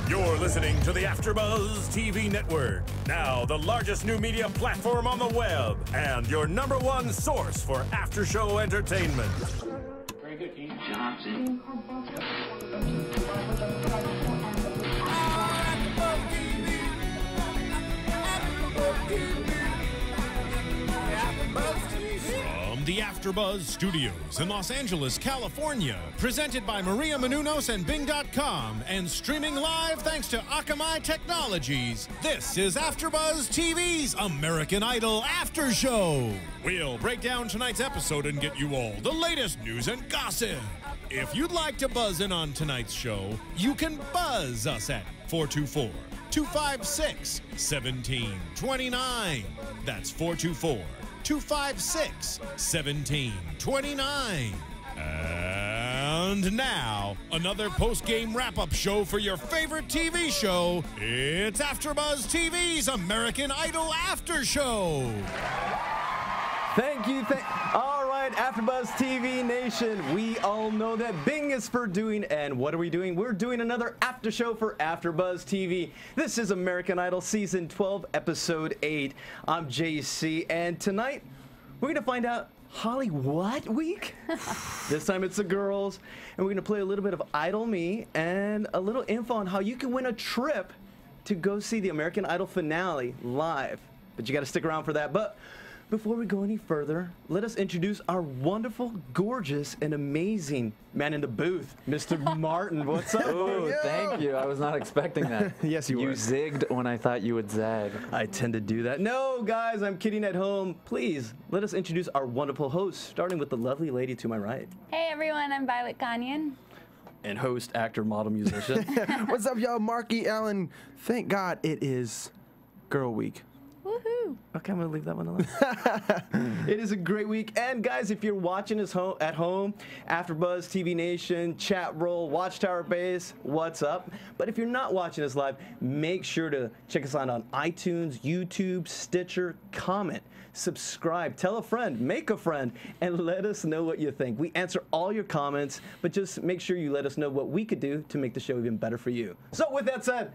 You're listening to the AFTERBUZZ TV Network, now the largest new media platform on the web, and your #1 source for after-show entertainment. Very good, Dean. Johnson. From the AFTERBUZZ Studios in Los Angeles, California, presented by Maria Menounos and Bing.com, and streaming live thanks to Akamai Technologies, this is AFTERBUZZ TV's American Idol After Show. We'll break down tonight's episode and get you all the latest news and gossip. If you'd like to buzz in on tonight's show, you can buzz us at 424-256-1729. That's 424-256-1729. And now, another post-game wrap-up show for your favorite TV show. It's AFTERBUZZ TV's American Idol After Show. Thank you. All right, AFTERBUZZ TV Nation, we all know that Bing is for doing, and what are we doing? We're doing another after show for AFTERBUZZ TV. This is American Idol Season 12, Episode 8. I'm JC, and tonight we're going to find out Holly what week? This time it's the girls, and we're going to play a little bit of Idol Me and a little info on how you can win a trip to go see the American Idol finale live. But you got to stick around for that. But before we go any further, let us introduce our wonderful, gorgeous, and amazing man in the booth, Mr. Martin. What's up? Oh, thank you. I was not expecting that. Yes, you were. You zigged when I thought you would zag. I tend to do that. No, guys, I'm kidding at home. Please, let us introduce our wonderful host, starting with the lovely lady to my right. Hey everyone, I'm Violet Kanian. And host, actor, model, musician. What's up, y'all? Marky Allen. Thank God it is Girl Week. Woohoo! Okay, I'm gonna leave that one alone. It is a great week, and guys, if you're watching us at home, AFTERBUZZ TV Nation, chat roll, Watchtower Base, what's up? But if you're not watching us live, make sure to check us out on iTunes, YouTube, Stitcher, comment, subscribe, tell a friend, make a friend, and let us know what you think. We answer all your comments, but just make sure you let us know what we could do to make the show even better for you. So with that said,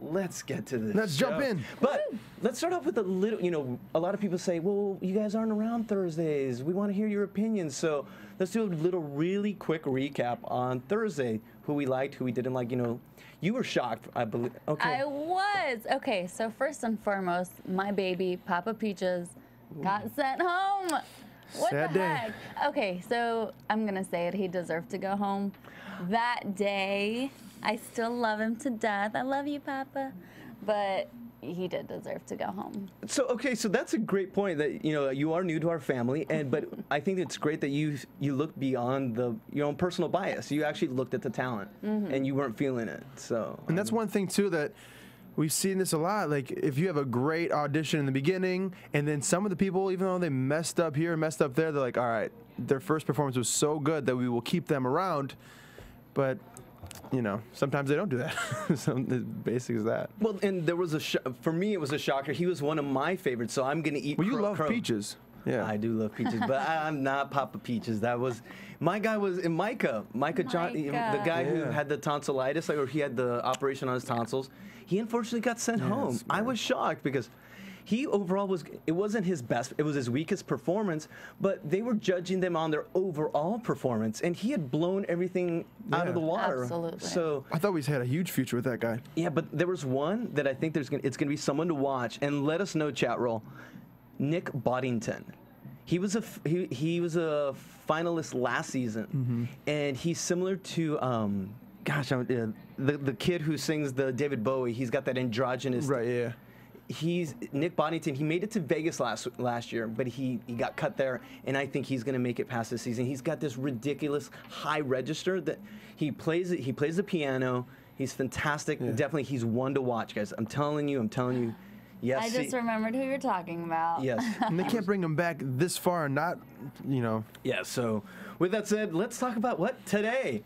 let's get to this. Let's jump in. But let's start off with a little, a lot of people say, well, you guys aren't around Thursdays. We want to hear your opinions. So let's do a little really quick recap on Thursday, who we liked, who we didn't like. You were shocked, I believe. Okay. I was. Okay, so first and foremost, my baby, Papa Peaches, got sent home. What Sad the day. heck? Okay, so I'm going to say it. He deserved to go home. That day, I still love him to death. I love you, Papa. But he did deserve to go home. So, okay, so that's a great point that, you are new to our family, but I think it's great that you looked beyond your own personal bias. You actually looked at the talent, and you weren't feeling it. So, And that's one thing, too, that we've seen this a lot. Like, if you have a great audition in the beginning, and then some of the people, even though they messed up here, messed up there, they're like, all right, their first performance was so good that we will keep them around. But sometimes they don't do that. So as basic as that. Well, and there was for me, it was a shocker. He was one of my favorites, so I'm going to eat Well, you love Peaches. Yeah. I do love Peaches, but I'm not Papa Peaches. That was, my guy was in Micah John, the guy who had the tonsillitis, or he had the operation on his tonsils. He unfortunately got sent home. man. I was shocked because he overall it wasn't his best, it was his weakest performance, but they were judging them on their overall performance, and he had blown everything out of the water. Absolutely. So I thought we had a huge future with that guy. yeah, but there was one that I think it's going to be someone to watch, and let us know, chat roll. Nick Boddington. He was a finalist last season, and he's similar to the kid who sings the David Bowie. He's got that androgynous. Right. Yeah. He's Nick Boddington. He made it to Vegas last year, but he got cut there, and I think he's going to make it past this season. He's got this ridiculous high register that he plays. He plays the piano. He's fantastic. Yeah. Definitely, he's one to watch, guys. I'm telling you. Yes. I just remembered who you're talking about. Yes. And they can't bring him back this far and not, Yeah. So, with that said, let's talk about what today.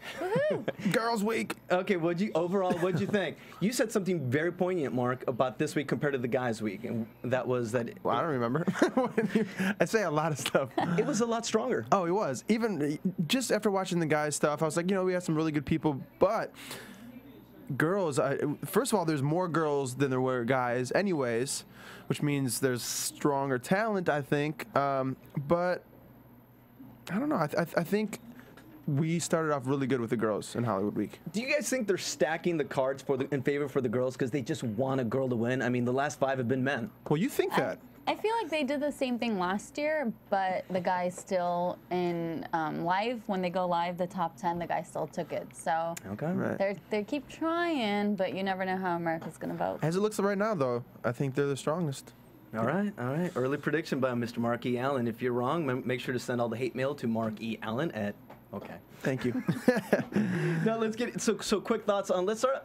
Girls Week. Okay. What'd you think? You said something very poignant, Mark, about this week compared to the guys' week, and that was that. Well, I don't remember. I say a lot of stuff. It was a lot stronger. Oh, it was. Even just after watching the guys' stuff, I was like, we had some really good people, but girls, first of all, there's more girls than there were guys anyways, which means there's stronger talent, I think. But I don't know. I think we started off really good with the girls in Hollywood Week. Do you guys think they're stacking the cards in favor for the girls because they just want a girl to win? I mean, the last 5 have been men. Well, you think that. I feel like they did the same thing last year, but the guys still in live, when they go live, the top 10, the guys still took it. So Okay. Right. they keep trying, but you never know how America's going to vote. As it looks right now, though, I think they're the strongest. All right, all right. Early prediction by Mr. Mark E. Allen. If you're wrong, make sure to send all the hate mail to Mark E. Allen at. Okay. Thank you. Now let's get so quick thoughts on. Let's start.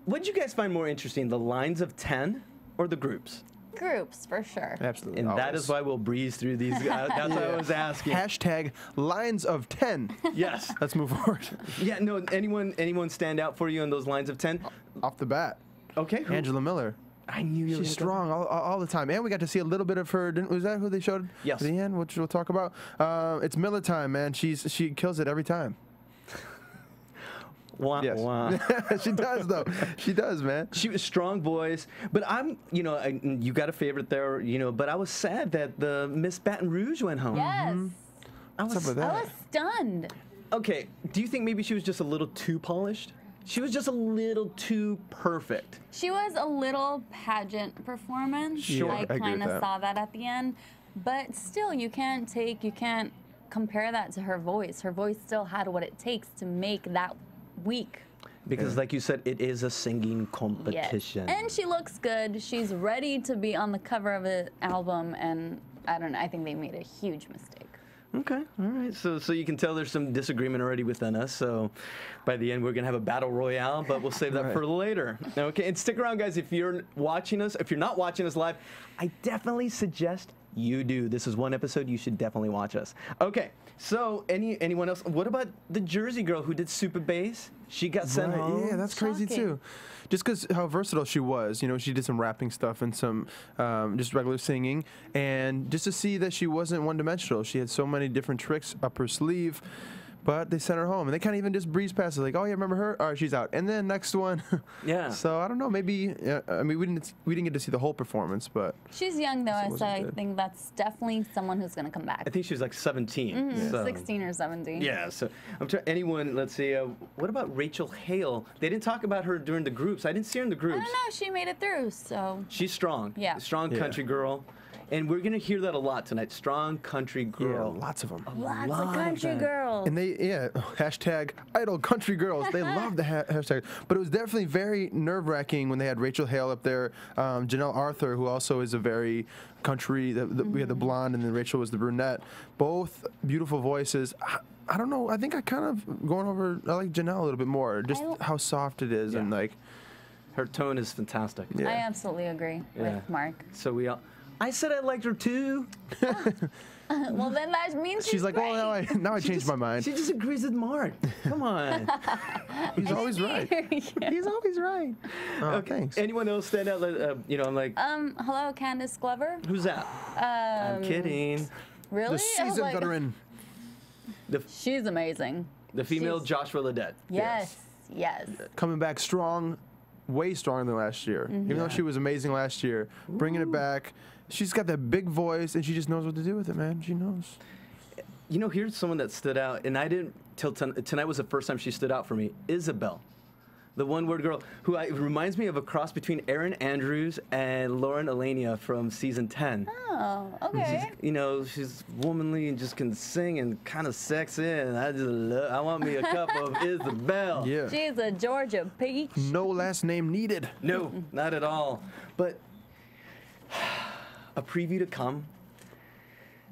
What did you guys find more interesting, the lines of 10 or the groups? Groups, for sure. Absolutely. And that always. is why we'll breeze through these. That's what I was asking. Hashtag lines of 10. Yes. Let's move forward. Yeah. No. Anyone stand out for you in those lines of 10? Off the bat, Okay. Who? Angela Miller. I knew you. She's strong all the time. And we got to see a little bit of her. Was that who they showed Yes. at the end, which we'll talk about? It's Miller time, man. She kills it every time. Wah, Yes. wah. She does, though. She does, man. She was strong voice, but you got a favorite there, but I was sad that the Miss Baton Rouge went home. Yes. I What's up was, with I that? was stunned. okay, do you think maybe she was just a little too polished? She was just a little too perfect. She was a little pageant performance. Sure, I I agree with kind of that. saw that at the end. But still, you can't compare that to her voice. Her voice still had what it takes to make that week. Because like you said, it is a singing Yes. competition. And she looks good. She's ready to be on the cover of an album. And I don't know, I think they made a huge mistake. Okay, all right. So you can tell there's some disagreement already within us. So by the end, we're going to have a battle royale, but we'll save that Right. for later. Okay, and stick around, guys. If you're watching us, if you're not watching us live, I definitely suggest you do. This is one episode you should definitely watch us. Okay, so anyone else? What about the Jersey girl who did Super Bass? She got sent Right, home. yeah, that's crazy Shocking. too. Just because how versatile she was, she did some rapping stuff and some just regular singing, and just to see that she wasn't one-dimensional. She had so many different tricks up her sleeve, but they sent her home, and they kind of even just breezed past it, like, oh yeah, remember her? All right, she's out, and then next one. Yeah. So I don't know, maybe I mean we didn't get to see the whole performance, but She's young, though, so wasn't I good. think that's definitely someone who's going to come back. I think she was like 17. So. 16 or 17. Yeah, so I'm trying. Anyone? Let's see. What about Rachel Hale? They didn't talk about her during the groups. I didn't see her in the I groups. don't know. She made it through, so. She's strong. Yeah. Strong Yeah. country girl, and we're gonna hear that a lot tonight. Strong country yeah, girl. lots of them. Lots lot of of country them. girls. And hashtag idol country girls. They love the hashtag. But it was definitely very nerve-wracking when they had Rachel Hale up there, Janelle Arthur, who also is a very country. We had the blonde, and then Rachel was the brunette. Both beautiful voices. I don't know. I think I kind of going over. I like Janelle a little bit more. Just how soft it is, and Yeah. like. Her tone is fantastic. Yeah. I absolutely agree Yeah. with Mark. So we all. I said I liked her too. Well, then that means She's like, great. oh, now I changed my mind. She just agrees with Mark. Come on. He's always right. He's always right. Oh, thanks. Anyone else stand out? I'm like, Hello, Candace Glover. who's that? I'm kidding. Really? The I was seasoned like, veteran. She's amazing. The female She's- Joshua Ledet. Yes. Coming back strong, way stronger than last year. Even though she was amazing last year, bringing it back. She's got that big voice, and she just knows what to do with it, man. She knows. Here's someone that stood out, and I didn't till tonight was the first time she stood out for me. Isabel, the one-word girl, who reminds me of a cross between Erin Andrews and Lauren Elenia from season 10. Oh, okay. She's womanly and just can sing and kind of sexy, and I want me a cup of Isabel. Yeah. She's a Georgia peach. No last name needed. No, not at all. But a preview to come.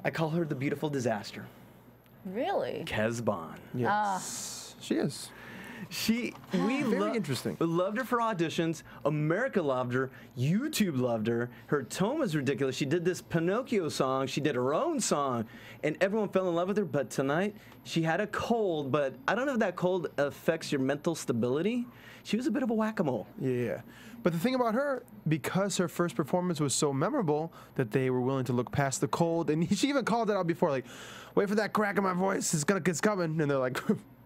I call her the beautiful disaster. Really? Kesbon. Yes. She is. We Very interesting. loved her for auditions. America loved her. YouTube loved her. Her tone was ridiculous. She did this Pinocchio song. She did her own song, and everyone fell in love with her. But tonight, she had a cold. But I don't know if that cold affects your mental stability. She was a bit of a whack-a-mole. Yeah. But the thing about her, because her first performance was so memorable, that they were willing to look past the cold, and she even called it out before, like, wait for that crack in my voice, it's coming, and they're like,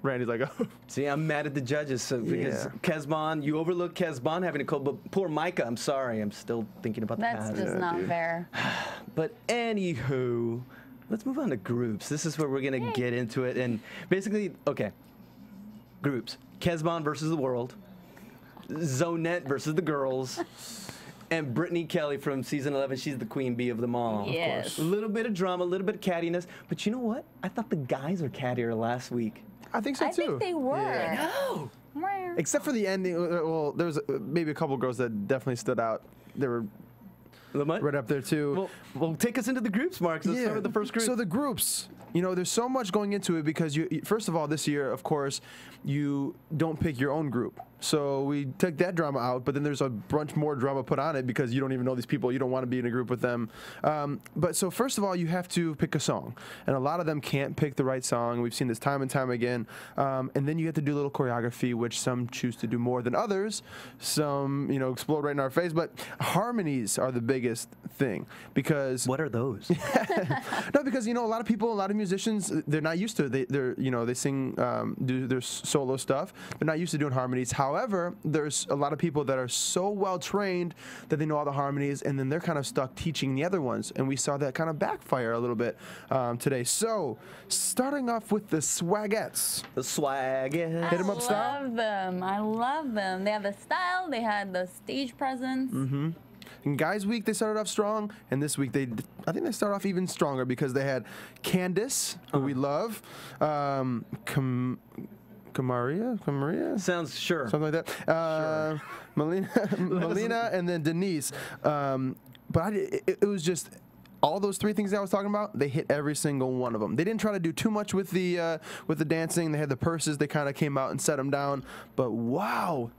Randy's like, oh. See, I'm mad at the judges because Yeah. Kezban, you overlooked Kezban having a cold, but poor Micah, I'm sorry, I'm still thinking about That's the just not fair. But anywho, let's move on to groups. This is where we're gonna get into it, and basically, okay, groups: Kezban versus the world, Zonette versus the girls, and Brittany Kelly from season 11. She's the queen bee of them all. Yes. Of course. A little bit of drama, a little bit of cattiness, but you know what? I thought the guys were cattier last week. I think so I too. think they were. No. Except for the ending. Well, there was maybe a couple girls that definitely stood out. They were right up there too. Well, take us into the groups, Mark. Let's start with the first group. So the groups, you know, there's so much going into it because first of all, this year, of course, you don't pick your own group. So we took that drama out, but then there's a bunch more drama put on it because you don't even know these people. You don't want to be in a group with them. But so first of all, you have to pick a song. And a lot of them can't pick the right song. We've seen this time and time again. And then you have to do a little choreography, which some choose to do more than others. Some, you know, explode right in our face. But harmonies are the biggest thing because... What are those? No, because, you know, a lot of people, a lot of musicians, they're not used to it. They're you know, they sing, do their solo stuff. They're not used to doing harmonies. However, there's a lot of people that are so well trained that they know all the harmonies, and then they're kind of stuck teaching the other ones. And we saw that kind of backfire a little bit today. So, starting off with the Swagettes. The Swagettes. Hit 'em up style? I love them. I love them. They have the style. They had the stage presence. Mm-hmm. In Guys Week, they started off strong, and this week, I think they started off even stronger because they had Candace, who we love, Kamaria? Sounds sure. Something like that. Melina, and then Denise. But it was just all those three things I was talking about. They hit every single one of them. They didn't try to do too much with the dancing. They had the purses. They kind of came out and set them down. But wow.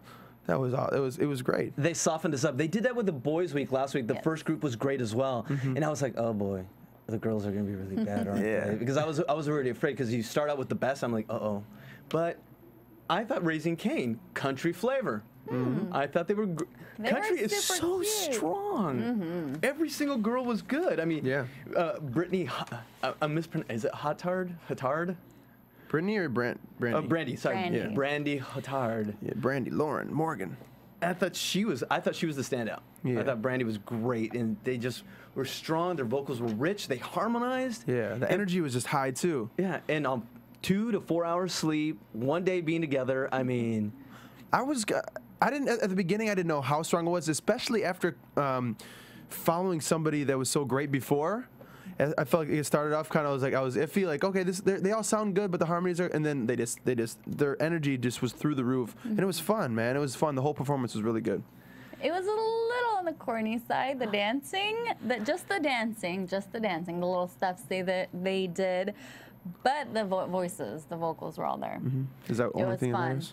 That was all. It was great. They softened us up. They did that with the boys' week last week. The Yes. first group was great as well, and I was like, oh boy, the girls are gonna be really bad, aren't Yeah. they? Because I was already afraid because you start out with the best. I'm like, uh-oh, but I thought Raising Cain, country flavor. I thought they were. They Country were is super so cute. strong. Every single girl was good. I mean, Yeah. Brittany, I mispronounced. Is it Hotard? Hotard? Brittany or Brandy? Brandy. Sorry, Brandy. Yeah. Brandy Hotard. Yeah, Brandy, Lauren, Morgan. I thought she was the standout. Yeah. I thought Brandy was great, and they just were strong. Their vocals were rich. They harmonized. Yeah, the energy was just high too. Yeah, and 2 to 4 hours sleep, one day being together. I mean, I didn't at the beginning. I didn't know how strong it was, especially after following somebody that was so great before. I felt like it started off kind of I was iffy, like, okay, they all sound good, but the harmonies are, and then their energy just was through the roof, and it was fun, man. It was fun. The whole performance was really good. It was a little on the corny side, the dancing, just the dancing, the little steps they did, but the voices, the vocals were all there. Is that the only was thing fun. there is?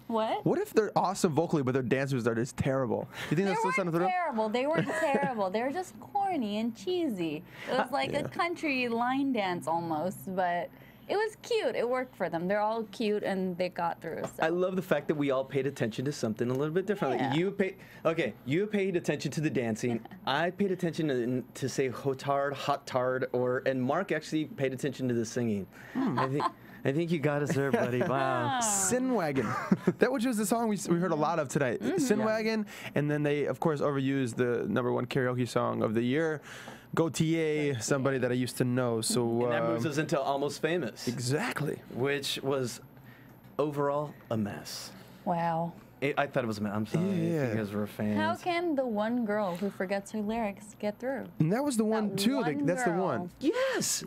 What? What if they're awesome vocally, but their dancers are just terrible? You think They that's still sounding weren't through? terrible. They weren't terrible. They were just corny and cheesy. It was like a country line dance almost, but it was cute. It worked for them. They're all cute and they got through. So. I love the fact that we all paid attention to something a little bit differently. Yeah. You paid attention to the dancing. I paid attention to say hotard, and Mark actually paid attention to the singing. I think you got us there, buddy. Wow. Sin Wagon. That which was the song we heard a lot of tonight. Sin Wagon, and then they, of course, overused the #1 karaoke song of the year, Gautier, somebody that I used to know. So And that moves us into Almost Famous. Exactly. Which was overall a mess. Wow. I thought it was a mess. I'm sorry if you guys were fans. How can the one girl who forgets her lyrics get through? And that was the one too. one That's the girl. one. Yes.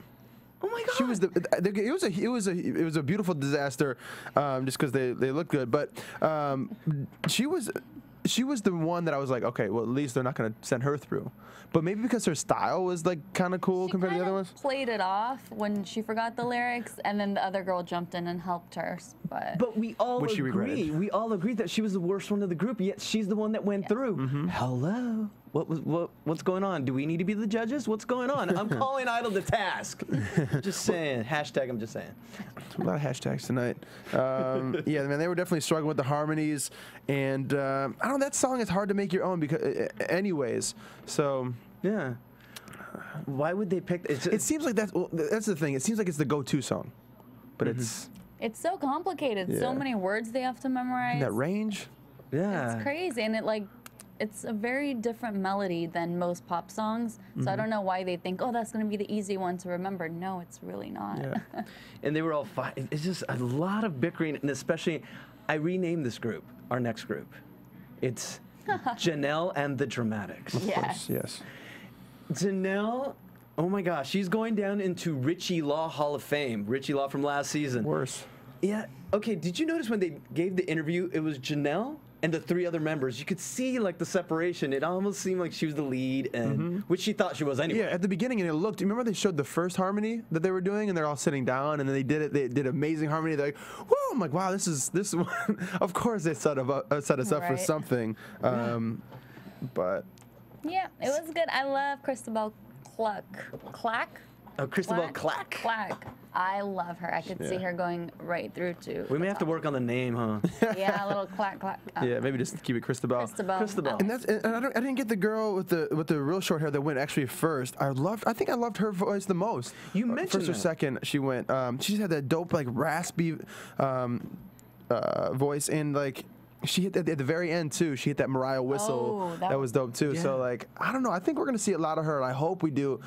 Oh my God. She was it was a beautiful disaster, just because they look good. But she was the one that I was like, okay, well at least they're not gonna send her through. But maybe because her style was like kind of cool compared to the other ones. Played it off when she forgot the lyrics, and then the other girl jumped in and helped her. But we all Which she agree. regretted. We all agreed that she was the worst one of the group. Yet she's the one that went through. Hello. What's going on? Do we need to be the judges? What's going on? I'm calling Idol to task. Just saying. Hashtag. I'm just saying. A lot of hashtags tonight. Yeah, man, they were definitely struggling with the harmonies, and I don't know. That song is hard to make your own because, anyways. So Yeah. Why would they pick? it seems like that's the thing. It seems like it's the go-to song, but it's It's so complicated. So Yeah. many words they have to memorize. That range. Yeah. It's crazy, and it's a very different melody than most pop songs. So I don't know why they think, oh, that's going to be the easy one to remember. No, it's really not. Yeah. And they were all fine. It's just a lot of bickering, and especially, I renamed this group, our next group. It's Janelle and the Dramatics. Yes. Yes. Janelle, oh my gosh, she's going down into Richie Law Hall of Fame. Richie Law from last season. Worse. Yeah. Okay. Did you notice when they gave the interview, it was Janelle and the 3 other members? You could see like the separation. It almost seemed like she was the lead, and which she thought she was anyway. Yeah, at the beginning, and it looked. Remember they showed the first harmony that they were doing, and they're all sitting down, and then they did it. They did amazing harmony. They're like, "Whoa!" I'm like, "Wow, this is." Of course, they set us up for Right. something. But Yeah, it was good. I love Christabel Clack. Oh, Christabel Clack. Clack. I love her. I could see Yeah. her going right through to. We may have to work on the name, huh? Yeah, a little clack. yeah, maybe just keep it Christabel. Christabel. Christabel. And I didn't get the girl with the real short hair that went actually first. I think I loved her voice the most. You mentioned first or that. second she went. She just had that dope like raspy voice, and like she hit at the very end too. She hit that Mariah whistle. Oh, that was dope too. Yeah. So like I don't know. I think we're gonna see a lot of her, and I hope we do.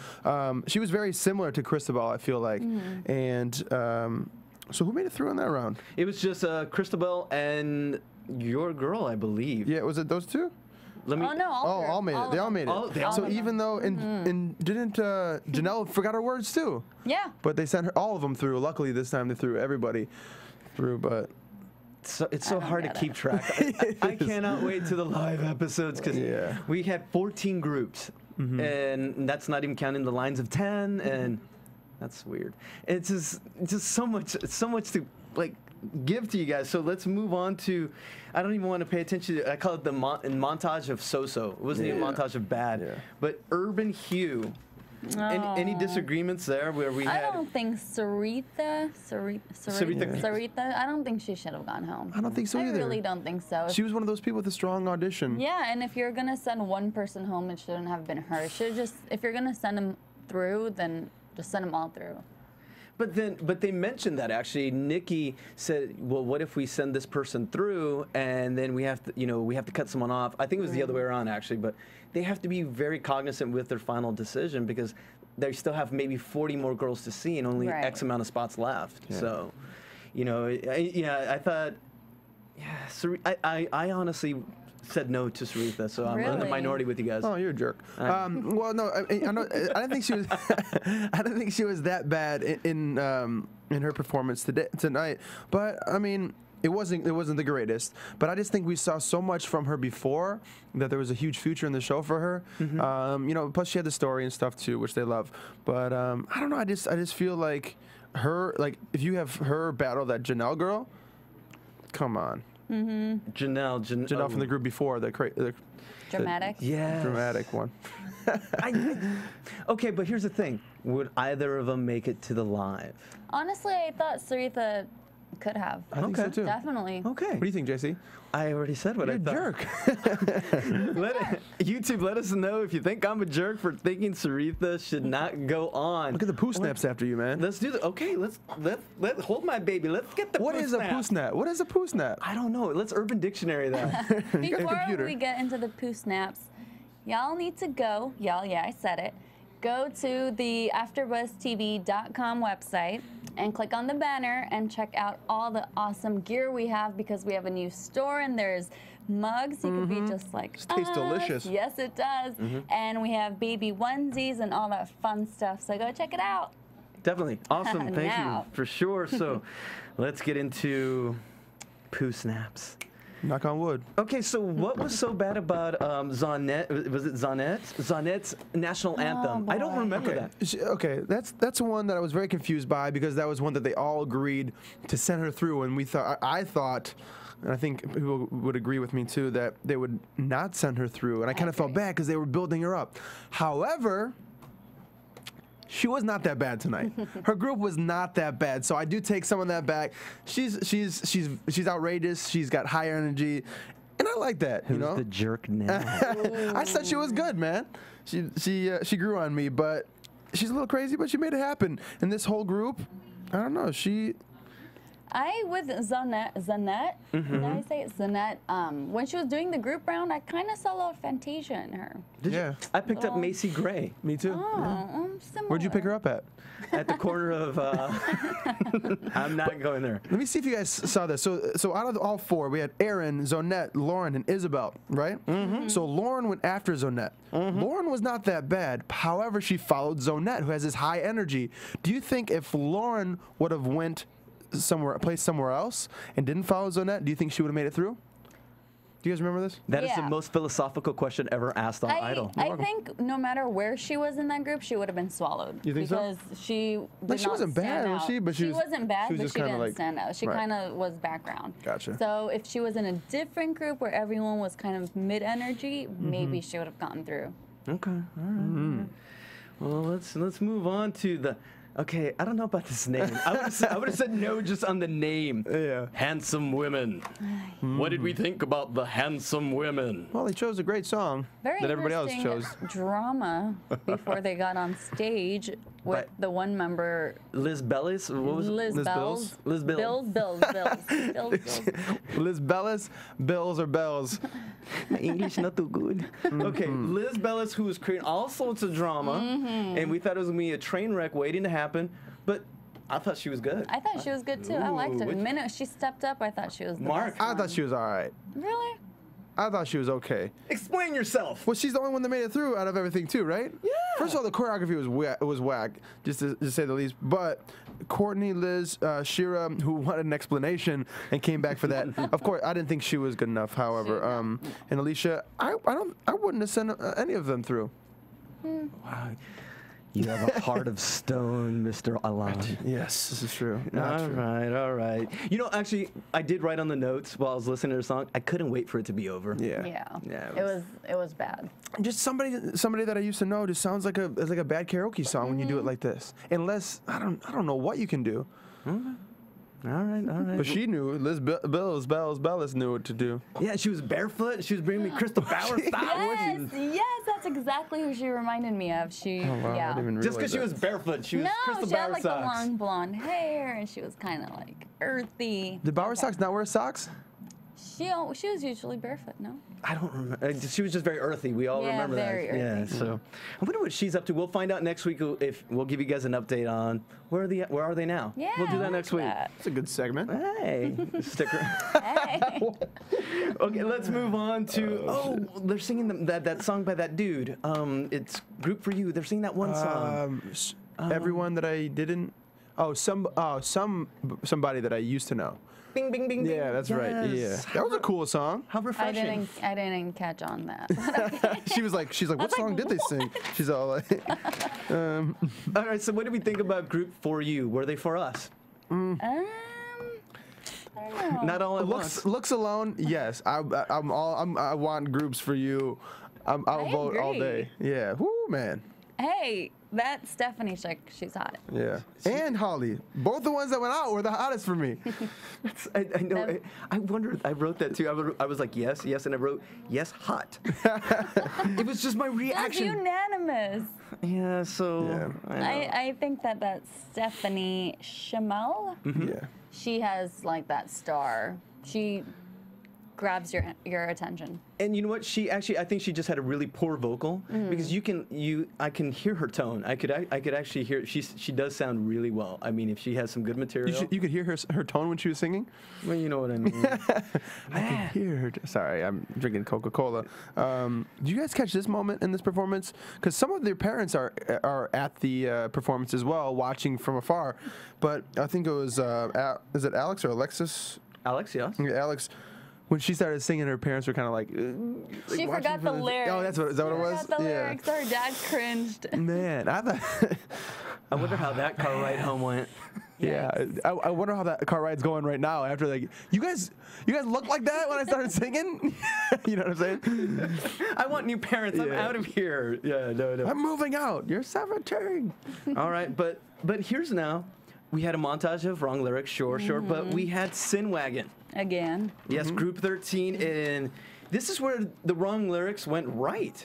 She was very similar to Christabel, I feel like, and so who made it through in that round? It was just Christabel and your girl, I believe. Yeah, was it those two? Let me. Oh no! All made it. They all made it. Oh, they all so made it. even though and didn't Janelle forgot her words too, Yeah. but they sent her all of them through. Luckily this time they threw everybody through. But It's so don't hard to get keep it. track. I cannot wait to the live episodes because Yeah. we had 14 groups, and that's not even counting the lines of 10, and that's weird. It's just so much to like give to you guys. So let's move on to. I don't even want to pay attention to. I call it the montage of so-so. It wasn't even a Yeah. montage of bad, Yeah. but Urban Hue. Any disagreements there where we I had? don't think Sarita, I don't think she should have gone home. I don't think so I either. really don't think so. She was one of those people with a strong audition. Yeah, and if you're gonna send one person home, it shouldn't have been her. It should just, if you're gonna send them through, then just send them all through. But they mentioned that actually. Nikki said, "Well, what if we send this person through and then we have to cut someone off?" I think it was the other way around actually, but they have to be very cognizant with their final decision because they still have maybe 40 more girls to see and only Right. X amount of spots left. Yeah. So, I thought, yeah, I honestly said no to Saritha, so I'm in the Really? minority with you guys. Oh, you're a jerk. Well, no, I know. I didn't think she was. I didn't think she was that bad in her performance tonight. But I mean, it wasn't the greatest. But I just think we saw so much from her before that there was a huge future in the show for her. Plus she had the story and stuff too, which they love. But I don't know. I just feel like her, like if you have her battle that Janelle girl, come on. Janelle from the group before the Dramatic. Yeah. dramatic one. Okay, but here's the thing: would either of them make it to the live? Honestly, I thought Saritha could have. I think so Okay. too. Definitely. Okay. What do you think, JC? I already said what You're I a thought. jerk. YouTube, let us know if you think I'm a jerk for thinking Saritha should not go on. Look at the poo snaps after you, man. Let's do the. Okay, let's hold my baby. Let's get the. What poo is a snap. poo snap? What is a poo snap? I don't know. Let's Urban Dictionary that. You got a Before computer. we get into the poo snaps, y'all need to go. Y'all, yeah, I said it. Go to the AfterBuzzTV.com website and click on the banner and check out all the awesome gear we have because we have a new store and there's mugs. You could be just like This tastes us. delicious. Yes, it does. And we have baby onesies and all that fun stuff. So go check it out. Definitely awesome. Thank Now. you for sure. So, let's get into poo snaps. Knock on wood. Okay, so what was so bad about Zonette? Was it Zonette? Zonette's national anthem. I don't boy. remember that. Okay, that's one that I was very confused by because that was one that they all agreed to send her through, and I thought, and I think people would agree with me too, that they would not send her through, and I kind of felt agree. bad because they were building her up. However, she was not that bad tonight. Her group was not that bad, so I do take some of that back. She's outrageous. She's got high energy, and I like that. You know, the jerk now? I said she was good, man. She grew on me, but she's a little crazy, but she made it happen. And this whole group, I don't know. with Zanette, did I say it? Zanette, when she was doing the group round, I kind of saw a little Fantasia in her. Did you? I picked up Macy Gray. Me too. Oh, similar. Where'd you pick her up at? At the corner of, I'm not going there. Let me see if you guys saw this. So out of all four, we had Aaron, Zonette, Lauren, and Isabel, right? So Lauren went after Zonette. Lauren was not that bad. However, she followed Zonette, who has this high energy. Do you think if Lauren would have went placed somewhere else and didn't follow Zonette, do you think she would have made it through? Do you guys remember this? That is the most philosophical question ever asked on Idol. I think no matter where she was in that group, she would have been swallowed. You think so? Because she did she wasn't bad, was she? But she wasn't bad, but she didn't like, stand out. She kind of was background. Gotcha. So if she was in a different group where everyone was kind of mid-energy, maybe she would have gotten through. Okay, all right. Well, let's move on to the. Okay, I don't know about this name. I would have said no just on the name. Yeah. Handsome women. What did we think about the handsome women? Well, they chose a great song Very that everybody else chose. Drama before they got on stage with the one member. Liz Bellis? What was Liz it? Bells. Liz Bills. Bills. Liz Bellis, Bills or Bells? My English not too good. Okay, Liz Bellis, who was creating all sorts of drama, and we thought it was going to be a train wreck waiting to happen, but I thought she was good. I thought she was good too. I liked her. The minute she stepped up, I thought she was the Mark. best I one. thought she was all right. Really? I thought she was okay. Explain yourself. Well, she's the only one that made it through out of everything, too, right? Yeah. First of all, the choreography was whack, just to say the least. But Courtney, Liz, Shira, who wanted an explanation and came back for that. Of course, I didn't think she was good enough. However, and Alicia, I wouldn't have sent any of them through. Wow. You have a heart of stone, Mr. Alan. Yes, this is true. All right. You know, actually, I did write on the notes while I was listening to the song. I couldn't wait for it to be over. Yeah. It was bad. Just somebody that I used to know just sounds like a bad karaoke song when you do it like this. Unless I don't know what you can do. All right. But she knew. Liz Bellis knew what to do. Yeah, she was barefoot. She was bringing me Crystal Bauer style. Yes, that's exactly who she reminded me of. She, I didn't even Just because realize she that. was barefoot, she was Crystal she had Bauer like socks. the long blonde hair, and she was kind of like earthy. Did Bauer socks not wear socks? She was usually barefoot, no? I don't remember. She was just very earthy. We all remember very that. Yeah, earthy. so I wonder what she's up to. We'll find out next week if we'll give you guys an update on where are they now. Yeah, we'll do that I next like week. that. It's a good segment. Hey, sticker. Hey. Okay, let's move on to. They're singing that song by that dude. It's Group for You. They're singing that one song. Everyone that I didn't. Somebody that I used to know. Bing, bing, bing, bing. Yeah, that's right. Yeah, Yes. that was a cool song. How refreshing. I didn't catch on that. She's like, what song did they sing? She's all like, All right, so what do we think about Group for You? Were they for us? I don't know. Not all at once. looks alone. Yes, I want groups for you. I'll vote all agree. day. Yeah, whoo man. Hey, that Stephanie chick, she's hot. Yeah, and Holly. Both the ones that went out were the hottest for me. I know. I wondered. I wrote that too. I was like, yes, and I wrote, yes, hot. It was just my That's reaction. unanimous. Yeah, so. Yeah. I think that Stephanie Shamel, Yeah. she has like that star. She grabs your attention. And you know what? I think she just had a really poor vocal because I can hear her tone. I could actually hear. She does sound really well. I mean, if she has some good material. You could hear her tone when she was singing. Well, you know what I mean. I can hear her. Sorry, I'm drinking Coca-Cola. Do you guys catch this moment in this performance? Because some of their parents are at the performance as well, watching from afar. But I think it was is it Alex or Alexis? Alex, yes. Yeah, Alex. When she started singing, her parents were kind of like She forgot the lyrics. Oh, is that what it was? Forgot the lyrics. Her dad cringed. Man, I thought. I wonder how that car ride home went. Yeah, I wonder how that car ride's going right now. After like, you guys look like that when I started singing. You know what I'm saying? I want new parents. I'm Yeah. out of here. Yeah, no. I'm moving out. You're 17. All right, but here's now. We had a montage of wrong lyrics, sure, but we had Sin Wagon. Again. Yes, Group 13, and this is where the wrong lyrics went right.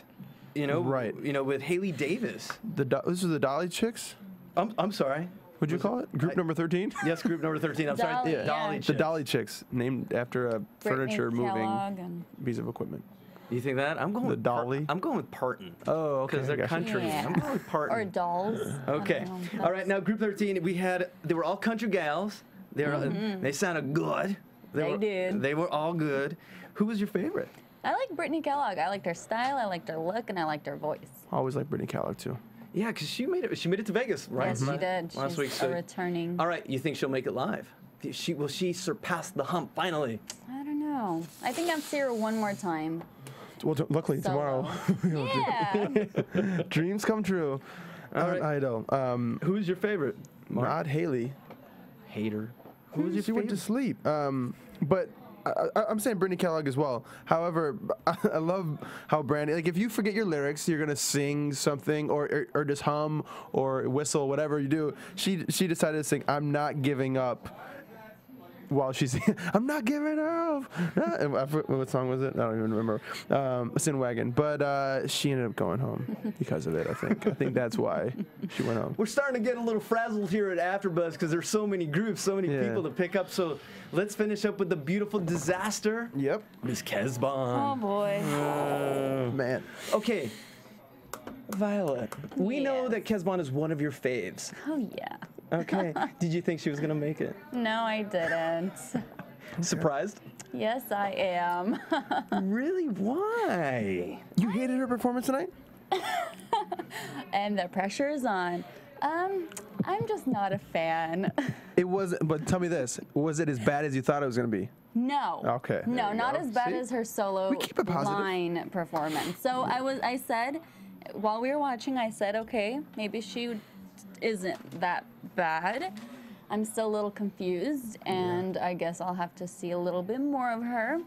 You know, Right. You know, with Haley Davis. This was the Dolly Chicks. I'm sorry. What'd you call it? Group number 13? Yes, group number 13. I'm sorry. Dolly, Yeah. yeah. Dolly The Chicks. Dolly Chicks, named after a furniture moving Kellogg and piece of equipment. You think that? I'm going The with Dolly? I'm going with Parton. Oh, okay. Because they're Gotcha. country. Yeah. I'm going with Parton. or dolls. Okay. I don't know. All right. Now, group 13. They were all country gals. They sounded good. They did. They were all good. Who was your favorite? I like Brittany Kellogg. I liked her style, I liked her look, and I liked her voice. I always like Brittany Kellogg too. Yeah, because she made it. She made it to Vegas, right? Yes, she did. Last She's week. So, a returning. all right. You think she'll make it live? Will she surpass the hump finally? I don't know. I think I'll see her one more time. Well, luckily Solo. tomorrow, Yeah. dreams come true. All right. Idol. Who's your favorite? Not Haley. Hater. Who was your She went to favorite? sleep. But I'm saying Brittany Kellogg as well. However, I love how Brandy, like if you forget your lyrics, you're gonna sing something or just hum or whistle, whatever you do. She decided to sing "I'm Not Giving Up" while she's I'm not giving up. I forget, what song was it? I don't even remember. Sin Wagon. But she ended up going home because of it. I think that's why she went home. We're starting to get a little frazzled here at AfterBuzz because there's so many groups, so many Yeah. people to pick up. So let's finish up with the beautiful disaster, Yep. Miss Oh Kesbon. boy. Man. Okay, Violet. We know Yes. that Kesbon is one of your faves. Oh yeah. Okay. Did you think she was gonna make it? No, I didn't. Surprised? Yes, I am. Really? Why? You hated her performance tonight? And the pressure is on. I'm just not a fan. It was, but tell me this: was it as bad as you thought it was going to be? No. Okay, there No, you not go. as bad See? as her solo We keep it positive. line performance. So I said, while we were watching, I said, okay, maybe she isn't that bad. I'm still a little confused, and I guess I'll have to see a little bit more of her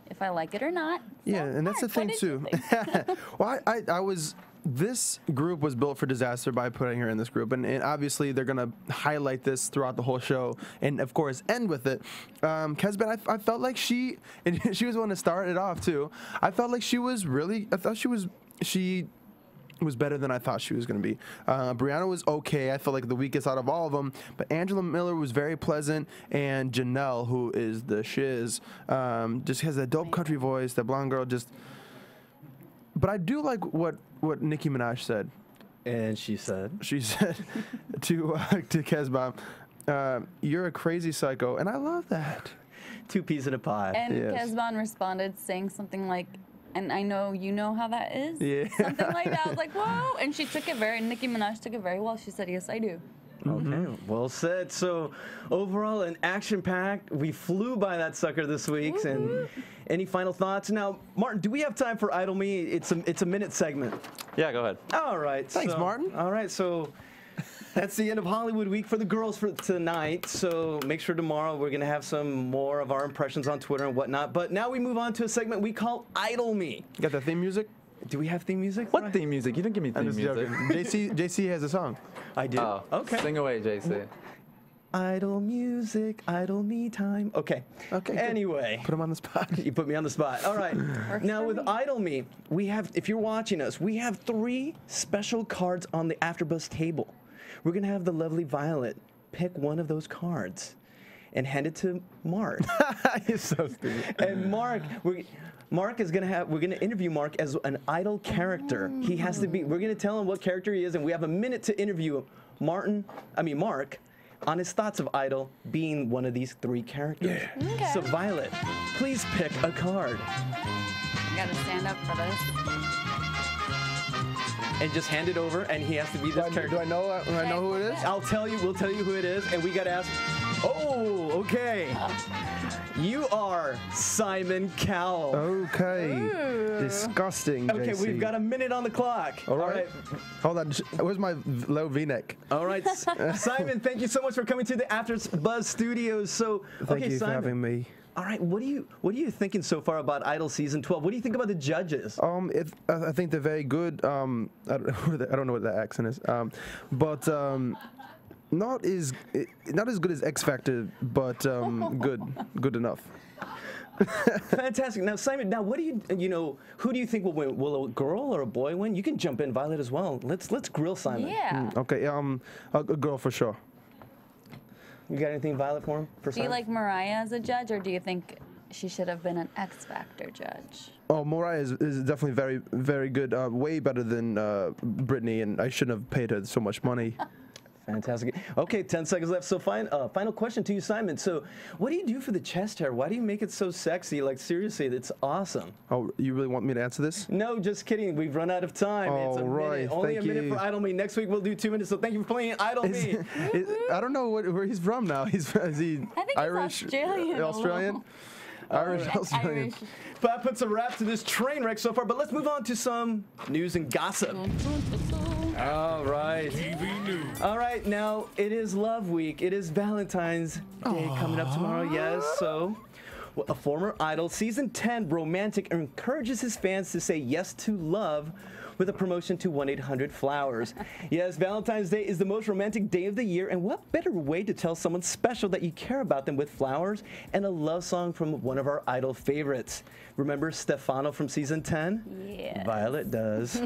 if I like it or not. Yeah, So, and that's the Mark, thing what did you too. think? Well, I was. This group was built for disaster by putting her in this group, and obviously they're gonna highlight this throughout the whole show, and of course end with it. Kesbon, I felt like she was one to start it off too. I felt like she was really. I thought she was better than I thought she was going to be. Brianna was okay. I felt like the weakest out of all of them. But Angela Miller was very pleasant. And Janelle, who is the shiz, just has a dope country voice. That blonde girl just... But I do like what Nicki Minaj said. And she said, She said to Kesbon, you're a crazy psycho. And I love that. two peas in a pie. And Yes. Kesbon responded saying something like, and I know you know how that is. Yeah. Something like that. I was like, whoa. And she took it Nicki Minaj took it very well. She said, yes, I do. Okay, well said. So overall, an action-packed. We flew by that sucker this week. And any final thoughts? Now, Martin, do we have time for Idle Me? It's a minute segment. Yeah, go ahead. All right. Thanks, Martin. All right, so that's the end of Hollywood Week for the girls for tonight. So make sure tomorrow we're gonna have some more of our impressions on Twitter and whatnot. But now we move on to a segment we call Idle Me. You got that theme music? Do we have theme music? What theme music? You didn't give me I'm theme just music. joking. JC has a song. I do. Oh, Okay. Sing away, JC. Idle music, idle me time. Okay. Okay, good. Anyway. Put him on the spot. You put me on the spot. All right. Now with Idle Me, we have, if you're watching us, we have 3 special cards on the AfterBuzz table. We're gonna have the lovely Violet pick one of those cards and hand it to Mark. You're so stupid. And Mark is gonna have. We're gonna interview Mark as an Idol character. He has to be. We're gonna tell him what character he is, and we have a minute to interview Mark, on his thoughts of Idol being one of these 3 characters. Yeah. Okay. So Violet, please pick a card I gotta stand up for this. and just hand it over, and he has to be this character. Do I know who it is? We'll tell you who it is, and we gotta ask. Oh, okay. You are Simon Cowell. Okay. Disgusting, Okay, JC. we've got a minute on the clock. All right. Hold on. Where's my low V-neck? All right, Simon, thank you so much for coming to the AfterBuzz Studios. So, Thank okay, you Simon. for having me. All right, what are you thinking so far about Idol season 12? What do you think about the judges? I think they're very good. I don't know what that accent is. But not as good as X Factor, but good enough. Fantastic. Now, Simon, what do who do you think will win? Will a girl or a boy win? You can jump in, Violet, as well. Let's grill Simon. Yeah. Okay. A girl for sure. You got anything, Violet, for him? Do you Simon? like Mariah as a judge, or do you think she should have been an X Factor judge? Oh, Mariah is definitely very, very good. Way better than Brittany, and I shouldn't have paid her so much money. Fantastic. Okay, 10 seconds left. So final question to you, Simon. So what do you do for the chest hair? Why do you make it so sexy? Like, seriously, it's awesome. Oh, you really want me to answer this? No, just kidding. We've run out of time. It's a minute. Only a minute for Idol Me. Next week we'll do 2 minutes. So thank you for playing Idol Me. I don't know where he's from now. Is he I think Irish? he's Australian. Australian? Irish, Australian. Irish. That puts a wrap to this train wreck so far, but let's move on to some news and gossip. All right. TV news. All right, now it is Love Week. It is Valentine's Day coming up tomorrow, yes. So, a former Idol Season 10 romantic encourages his fans to say yes to love with a promotion to 1-800-Flowers. Yes, Valentine's Day is the most romantic day of the year, and what better way to tell someone special that you care about them with flowers and a love song from one of our Idol favorites. Remember Stefano from Season 10? Yeah. Violet does.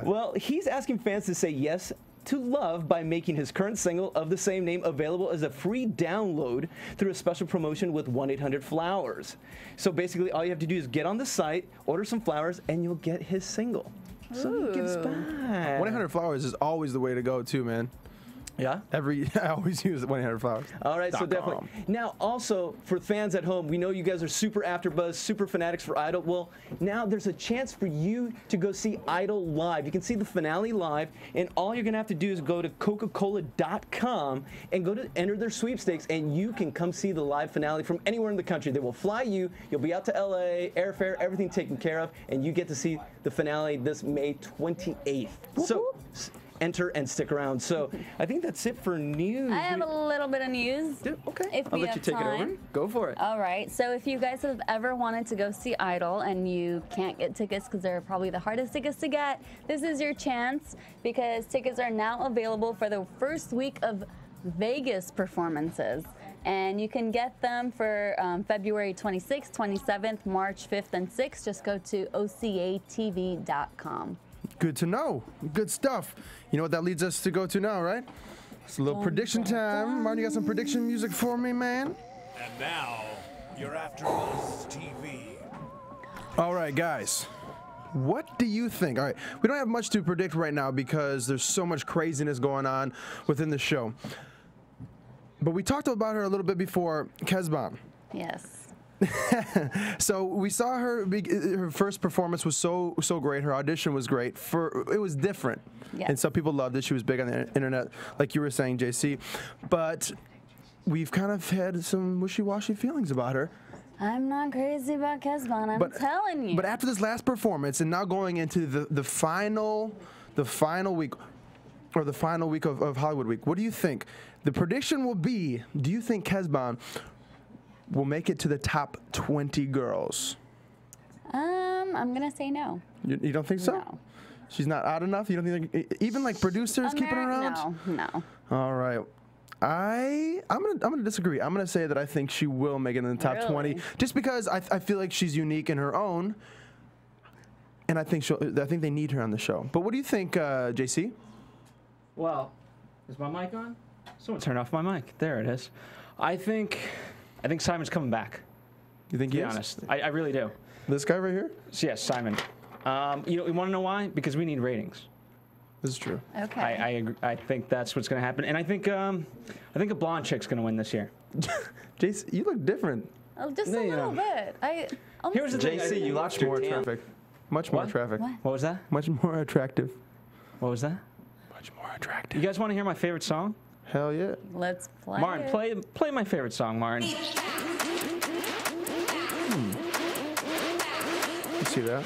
Well, he's asking fans to say yes to love by making his current single of the same name available as a free download through a special promotion with 1-800-Flowers. So basically, all you have to do is get on the site, order some flowers, and you'll get his single. So he gives back. 1-800-Flowers is always the way to go, too, man. Yeah? I always use 1-800-Flowers. All right, so definitely. Now, also, for fans at home, we know you guys are super AfterBuzz, super fanatics for Idol. Well, now there's a chance for you to go see Idol live. You can see the finale live, and all you're going to have to do is go to Coca-Cola.com and go to enter their sweepstakes, and you can come see the live finale from anywhere in the country. They will fly you. You'll be out to LA, airfare, everything taken care of, and you get to see the finale this May 28th. So enter and stick around. So I think that's it for news. I have a little bit of news. Okay, If I'll we let you have take it over. time. Go for it. All right, so if you guys have ever wanted to go see Idol and you can't get tickets because they're probably the hardest tickets to get, this is your chance because tickets are now available for the first week of Vegas performances. And you can get them for February 26th, 27th, March 5th, and 6th. Just go to ocatv.com. Good to know. Good stuff. You know what that leads us to go to now, right? It's a little prediction time. Martin, you got some prediction music for me, man? And now, your AfterBuzz TV. All right, guys. What do you think? All right, we don't have much to predict right now because there's so much craziness going on within the show. But we talked about her a little bit before, Kezban. Yes. So we saw her first performance was so great. Her audition was great. It was different. Yes. And some people loved it. She was big on the internet, like you were saying, JC. But we've kind of had some wishy-washy feelings about her. I'm not crazy about Kezban, I'm telling you. But after this last performance and now going into the final week, or the final week of Hollywood Week, what do you think? The prediction will be, do you think Kezban will make it to the top 20 girls? I'm gonna say no. You don't think so? No. She's not out enough? You don't think even like producers keeping her around? No. All right. I'm gonna disagree. I'm gonna say that I think she will make it in the top 20, just because I feel like she's unique in her own, and I think they need her on the show. But what do you think, JC? Well, is my mic on? Someone turn off my mic. There it is. I think Simon's coming back. You think To he be is? honest, I really do. This guy right here? So yes, Simon. You want to know why? Because we need ratings. This is true. Okay. I agree. I think that's what's going to happen, and I think a blonde chick's going to win this year. JC, you look different. Oh, just a little bit. Here's the thing. JC, you lost more traffic. Much more What? traffic. What was that? Much more attractive. What was that? Much more attractive. You guys want to hear my favorite song? Hell yeah. Let's play. Martin, play my favorite song, Martin. You see that?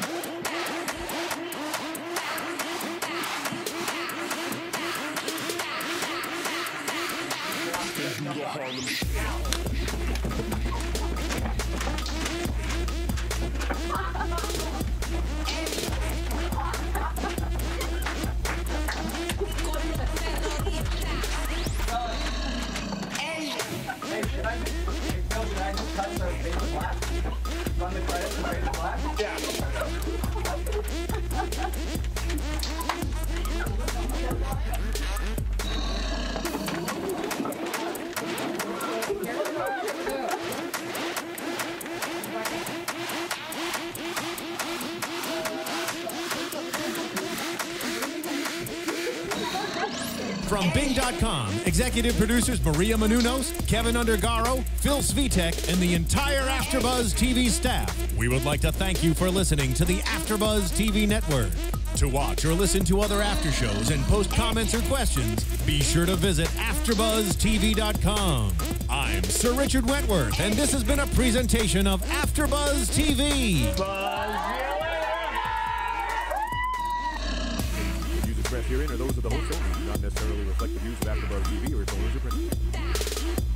From Bing.com, executive producers Maria Menounos, Kevin Undergaro, Phil Svitek, and the entire AfterBuzz TV staff, we would like to thank you for listening to the AfterBuzz TV network. To watch or listen to other after shows and post comments or questions, be sure to visit AfterBuzzTV.com. I'm Sir Richard Wentworth, and this has been a presentation of AfterBuzz TV. The views expressed herein are those of the host only, do not necessarily reflect the views of AfterBuzz TV or its owners or principals.